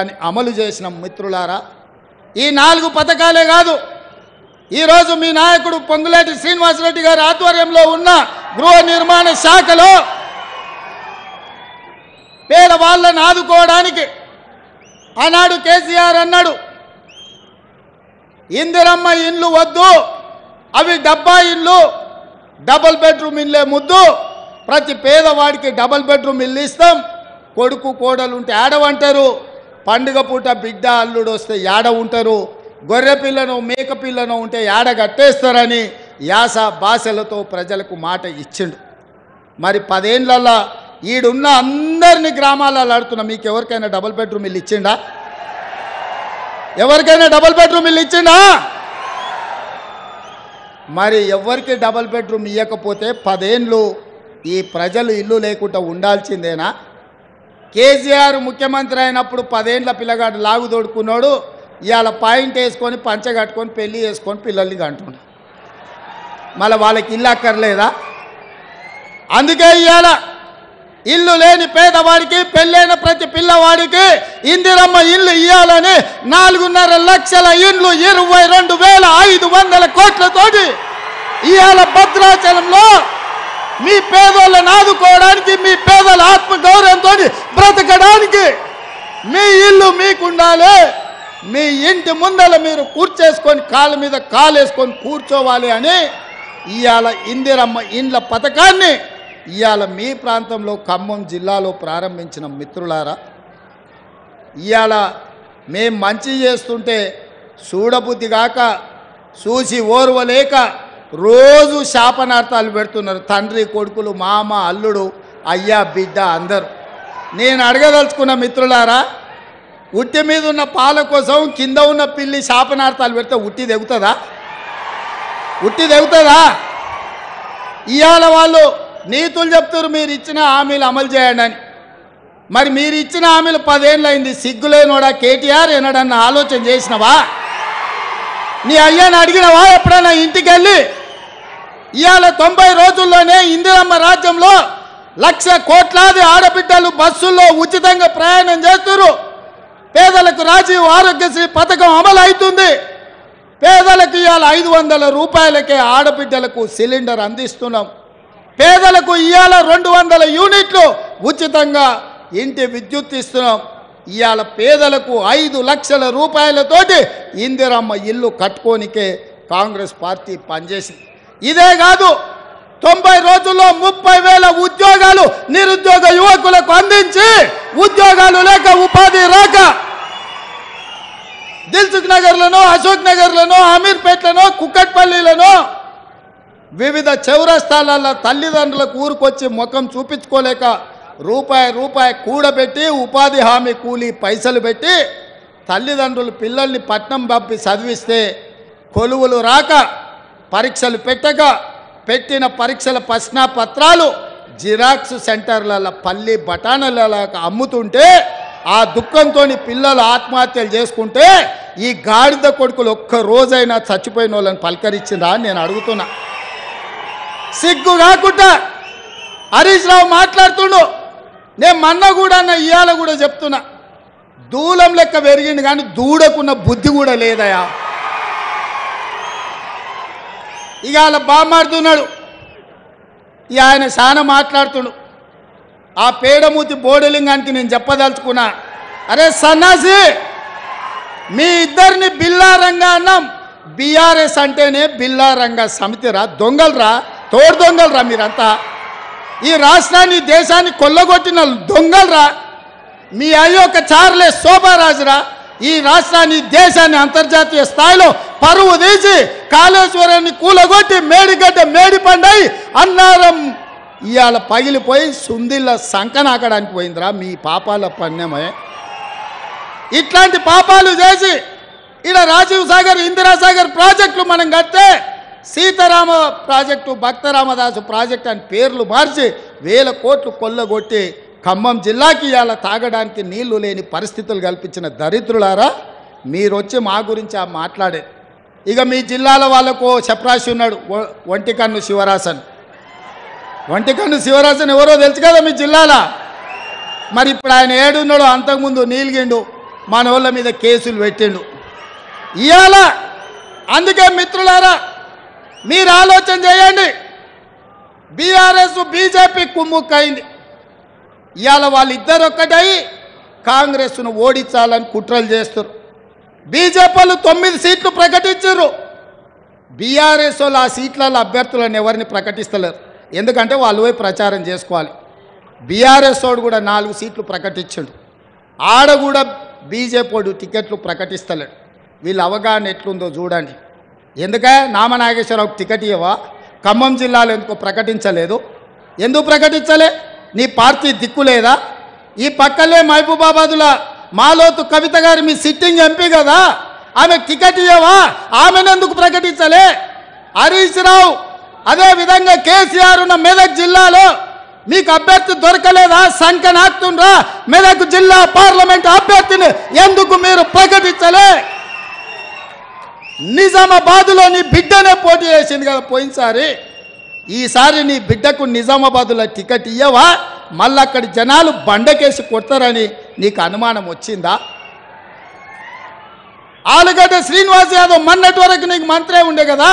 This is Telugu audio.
అని అమలు చేసిన మిత్రులారా, ఈ 4 పథకాలే కాదు, ఈరోజు మీ నాయకుడు పొంగులేటి శ్రీనివాసరెడ్డి గారి ఆధ్వర్యంలో ఉన్న గృహ నిర్మాణ శాఖలో పేదవాళ్ళని ఆదుకోవడానికి ఆనాడు కేసీఆర్ అన్నాడు, ఇందిరమ్మ ఇల్లు వద్దు, అవి డబ్బా ఇల్లు, డబుల్ బెడ్రూమ్ ఇల్లే ముద్దు, ప్రతి పేదవాడికి డబుల్ బెడ్రూమ్ ఇల్లు ఇస్తాం, కొడుకు కోడలు ఉంటే ఆడవంటారు, పండుగ పూట బిడ్డ అల్లుడు వస్తే యాడ ఉంటారు, గొర్రె పిల్లను మేక పిల్లను ఉంటే యాడ కట్టేస్తారని యాస భాషలతో ప్రజలకు మాట ఇచ్చిండు. మరి 10 ఏళ్ళల్లో ఈడున్న అందరినీ గ్రామాలలో ఆడుతున్నా, మీకు ఎవరికైనా డబుల్ బెడ్రూమ్ ఇల్లు ఇచ్చిండా? ఎవరికైనా డబుల్ బెడ్రూమ్ ఇల్లు ఇచ్చిండా? మరి ఎవరికి డబుల్ బెడ్రూమ్ ఇవ్వకపోతే 10 ఏళ్ళు ఈ ప్రజలు ఇల్లు లేకుండా ఉండాల్సిందేనా? కేసీఆర్ ముఖ్యమంత్రి అయినప్పుడు 10 ఏళ్ళ పిల్లగాడు లాగు తోడుకున్నాడు, ఇవాళ పాయింట్ వేసుకొని పంచ కట్టుకొని పెళ్ళి చేసుకొని పిల్లల్ని కంటున్నాడు. మళ్ళీ వాళ్ళకి ఇల్లు అక్కర్లేదా? అందుకే ఇవాళ ఇల్లు లేని పేదవాడికి, పెళ్ళైన ప్రతి పిల్లవాడికి ఇందిరమ్మ ఇల్లు ఇవ్వాలని 4.5 లక్షల ఇండ్లు 22,500 కోట్లతోటి ఇవాళ భద్రాచలంలో మీ పేదోళ్ళని ఆదుకోవడానికి, మీ పేదల ఆత్మగౌరవంతో బ్రతకడానికి మీ ఇల్లు మీకుండాలి, మీ ఇంటి ముందల మీరు కూర్చేసుకొని కాళ్ళ మీద కాలేసుకొని కూర్చోవాలి అని ఇవాళ ఇందిరమ్మ ఇండ్ల పథకాన్ని ఇవాళ మీ ప్రాంతంలో ఖమ్మం జిల్లాలో ప్రారంభించిన మిత్రులారా, ఇవాళ మేం మంచి చేస్తుంటే చూడబుద్ధి కాక, చూసి ఓర్వలేక రోజు శాపనార్థాలు పెడుతున్నారు తండ్రి కొడుకులు, మామ అల్లుడు, అయ్యా బిడ్డ అందరూ. నేను అడగదలుచుకున్న మిత్రులారా, ఉట్టి మీద ఉన్న పాల కోసం కింద ఉన్న పిల్లి శాపనార్థాలు పెడితే ఉట్టి తెగుతుందా? ఉట్టి తెగుతుందా? ఇవాళ వాళ్ళు నీతులు చెప్తారు మీరు ఇచ్చిన హామీలు అమలు చేయండి అని. మరి మీరు ఇచ్చిన హామీలు 10 ఏళ్ళు అయింది, సిగ్గులేనోడా కేటీఆర్ ఏనాడన్నా ఆలోచన చేసినవా? నీ అయ్యాన్ని అడిగినవా ఎప్పుడైనా ఇంటికి వెళ్ళి? ఇవాళ 90 రోజుల్లోనే ఇందిరమ్మ రాజ్యంలో 1,00,000 కోట్లాది ఆడబిడ్డలు బస్సుల్లో ఉచితంగా ప్రయాణం చేస్తున్నారు. పేదలకు రాజీవ్ ఆరోగ్యశ్రీ పథకం అమలు అవుతుంది. పేదలకు ఇవాళ 500 రూపాయలకే ఆడబిడ్డలకు సిలిండర్ అందిస్తున్నాం. పేదలకు ఇవాళ 200 యూనిట్లు ఉచితంగా ఇంటి విద్యుత్ ఇస్తున్నాం. ఇవాళ పేదలకు 5 లక్షల రూపాయలతోటి ఇందిరమ్మ ఇల్లు కట్టుకోనికే కాంగ్రెస్ పార్టీ పనిచేసింది. ఇదే కాదు, 90 రోజుల్లో 30,000 ఉద్యోగాలు నిరుద్యోగ యువకులకు అందించి, ఉద్యోగాలు లేక ఉపాధి రాక దిల్సుఖ్ నగర్లను, అశోక్ నగర్లను, అమీర్పేట్లను, కుక్కట్పల్లిలను వివిధ చౌరస్తాలలో తల్లిదండ్రులకు ఊరుకొచ్చి ముఖం చూపించుకోలేక రూపాయి కూడబెట్టి ఉపాధి హామీ కూలీ పైసలు పెట్టి తల్లిదండ్రులు పిల్లల్ని పట్నం పంపి చదివిస్తే కొలువులు రాక, పరీక్షలు పెట్టక, పెట్టిన పరీక్షల ప్రశ్నపత్రాలు జిరాక్స్ సెంటర్లలో పల్లి బఠానీలలో అమ్ముతుంటే ఆ దుఃఖంతో పిల్లలు ఆత్మహత్యలు చేసుకుంటే ఈ గాడిద కొడుకులు ఒక్క రోజైనా చచ్చిపోయిన వాళ్ళని పలకరించిందా అని నేను అడుగుతున్నా. సిగ్గు కాకుండా హరీష్ రావు మాట్లాడుతుండు. నేను మొన్న కూడా ఇవాళ కూడా చెప్తున్నా, దూలం లెక్క పెరిగింది కానీ దూడకున్న బుద్ధి కూడా లేదయా. ఇక అలా బామాడుతున్నాడు, ఇక ఆయన చాలా మాట్లాడుతుండు. ఆ పేడమూతి బోడలింగానికి నేను చెప్పదలుచుకున్నా, అరే సన్నాసి, మీ ఇద్దరిని బిల్లారంగా అన్నాం. బీఆర్ఎస్ అంటేనే బిల్లారంగా సమితిరా, దొంగలరా, తోడు దొంగలరా మీరంతా. ఈ రాష్ట్రాన్ని దేశాన్ని కొల్లగొట్టిన దొంగలరా. మీ అయ్యొక్క చార్లెస్ శోభారాజురా ఈ రాష్ట్రాన్ని దేశాన్ని అంతర్జాతీయ స్థాయిలో పరువు తీసి కాళేశ్వరాన్ని కూలగొట్టి మేడిగడ్డ మేడిపండై అన్నారం ఇవాళ పగిలిపోయి సుందిళ్ళ సంకనాకడానికి పోయిందిరా మీ పాపాల పణ్యమే. ఇట్లాంటి పాపాలు చేసి ఇక్కడ రాజీవ్ సాగర్, ఇందిరాసాగర్ ప్రాజెక్టులు మనం కడితే సీతారామ ప్రాజెక్టు, భక్తరామదాసు ప్రాజెక్టు అని పేర్లు మార్చి 1000 కోట్లు కొల్లగొట్టి ఖమ్మం జిల్లాకి ఇవాళ తాగడానికి నీళ్లు లేని పరిస్థితులు కల్పించిన దరిద్రులారా, మీరు వచ్చి మా గురించి మాట్లాడే. ఇక మీ జిల్లాల వాళ్ళకు చపరాశి ఉన్నాడు, ఒంటికన్ను శివరాసన్. ఒంటికన్ను శివరాసన్ ఎవరో తెలుసు కదా మీ జిల్లాలో. మరి ఇప్పుడు ఆయన ఏడున్నాడు, అంతకుముందు నీలిగిండు. మన వాళ్ళ మీద కేసులు పెట్టిండు. ఇవాళ అందుకే మిత్రులారా మీరు ఆలోచన చేయండి. బీఆర్ఎస్ బీజేపీ కుమ్ముక్కైంది. ఇవాళ వాళ్ళిద్దరు ఒక్కటై కాంగ్రెస్ను ఓడించాలని కుట్రలు చేస్తారు. బీజేపీలు 9 సీట్లు ప్రకటించారు. బీఆర్ఎస్ వాళ్ళు ఆ సీట్లలో అభ్యర్థులను ఎవరిని ప్రకటిస్తలేరు. ఎందుకంటే వాళ్ళు పోయి ప్రచారం చేసుకోవాలి. బీఆర్ఎస్ వాడు కూడా 4 సీట్లు ప్రకటించాడు. ఆడ కూడా బీజేపీ వాడు టికెట్లు ప్రకటిస్తలేడు. వీళ్ళ అవగాహన ఎట్లుందో చూడండి. ఎందుకే నామనాగేశ్వరరావుకి టికెట్ ఇవ్వవా? ఖమ్మం జిల్లాలో ఎందుకో ప్రకటించలేదు? ఎందుకు ప్రకటించలే? నీ పార్టీ దిక్కు లేదా? ఈ పక్కలే మహబూబాబాదుల మాలోతు కవిత గారు మీ సిట్టింగ్ ఎంపీ కదా, ఆమె టికెట్ ఇవ్వవా? ఆమెనెందుకు ప్రకటించలే? హరీష్ రావు అదేవిధంగా కేసీఆర్ ఉన్న మెదక్ జిల్లాలో మీకు అభ్యర్థి దొరకలేదా? సంకనాక్తుండ్రా మెదక్ జిల్లా పార్లమెంట్ అభ్యర్థిని ఎందుకు మీరు ప్రకటించలే? నిజామాబాద్లో నీ బిడ్డనే పోటీ చేసింది కదా పోయినసారి. ఈసారి నీ బిడ్డకు నిజామాబాద్లో టికెట్ ఇవ్వవా? మళ్ళీ అక్కడి జనాలు బండకేసి కొడతారని నీకు అనుమానం వచ్చిందా? ఆలుగడ్డ శ్రీనివాస్ యాదవ్ మొన్నటి వరకు నీకు మంత్రే ఉండే కదా.